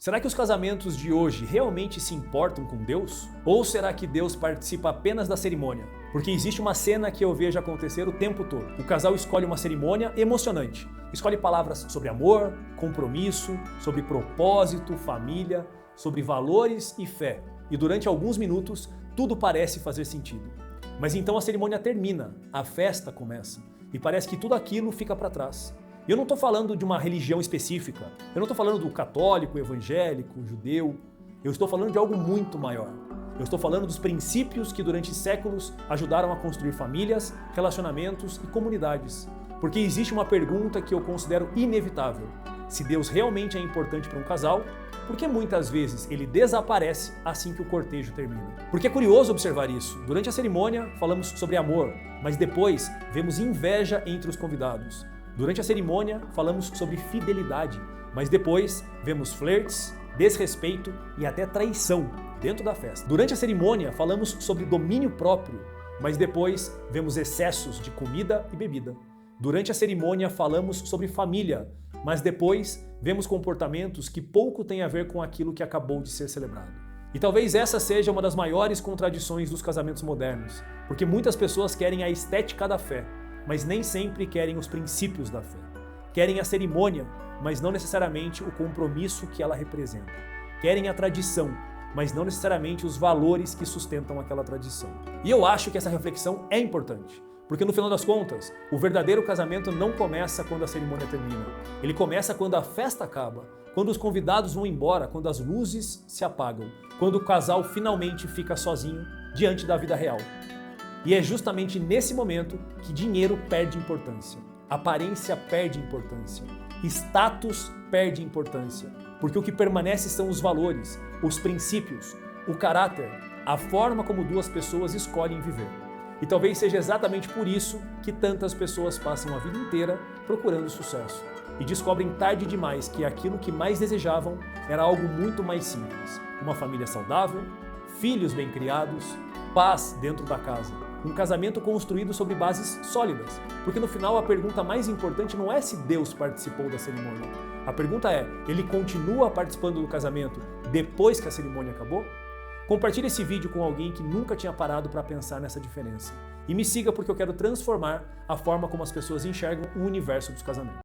Será que os casamentos de hoje realmente se importam com Deus? Ou será que Deus participa apenas da cerimônia? Porque existe uma cena que eu vejo acontecer o tempo todo. O casal escolhe uma cerimônia emocionante. Escolhe palavras sobre amor, compromisso, sobre propósito, família, sobre valores e fé. E durante alguns minutos, tudo parece fazer sentido. Mas então a cerimônia termina, a festa começa. E parece que tudo aquilo fica para trás. E eu não estou falando de uma religião específica, eu não estou falando do católico, evangélico, judeu, eu estou falando de algo muito maior. Eu estou falando dos princípios que durante séculos ajudaram a construir famílias, relacionamentos e comunidades. Porque existe uma pergunta que eu considero inevitável. Se Deus realmente é importante para um casal, por que muitas vezes ele desaparece assim que o cortejo termina? Porque é curioso observar isso. Durante a cerimônia falamos sobre amor, mas depois vemos inveja entre os convidados. Durante a cerimônia, falamos sobre fidelidade, mas depois vemos flertes, desrespeito e até traição dentro da festa. Durante a cerimônia, falamos sobre domínio próprio, mas depois vemos excessos de comida e bebida. Durante a cerimônia, falamos sobre família, mas depois vemos comportamentos que pouco têm a ver com aquilo que acabou de ser celebrado. E talvez essa seja uma das maiores contradições dos casamentos modernos, porque muitas pessoas querem a estética da fé, mas nem sempre querem os princípios da fé. Querem a cerimônia, mas não necessariamente o compromisso que ela representa. Querem a tradição, mas não necessariamente os valores que sustentam aquela tradição. E eu acho que essa reflexão é importante, porque no final das contas, o verdadeiro casamento não começa quando a cerimônia termina. Ele começa quando a festa acaba, quando os convidados vão embora, quando as luzes se apagam, quando o casal finalmente fica sozinho diante da vida real. E é justamente nesse momento que dinheiro perde importância, aparência perde importância, status perde importância, porque o que permanece são os valores, os princípios, o caráter, a forma como duas pessoas escolhem viver. E talvez seja exatamente por isso que tantas pessoas passam a vida inteira procurando sucesso e descobrem tarde demais que aquilo que mais desejavam era algo muito mais simples: uma família saudável, filhos bem criados, paz dentro da casa. Um casamento construído sobre bases sólidas. Porque no final a pergunta mais importante não é se Deus participou da cerimônia. A pergunta é, ele continua participando do casamento depois que a cerimônia acabou? Compartilhe esse vídeo com alguém que nunca tinha parado para pensar nessa diferença. E me siga porque eu quero transformar a forma como as pessoas enxergam o universo dos casamentos.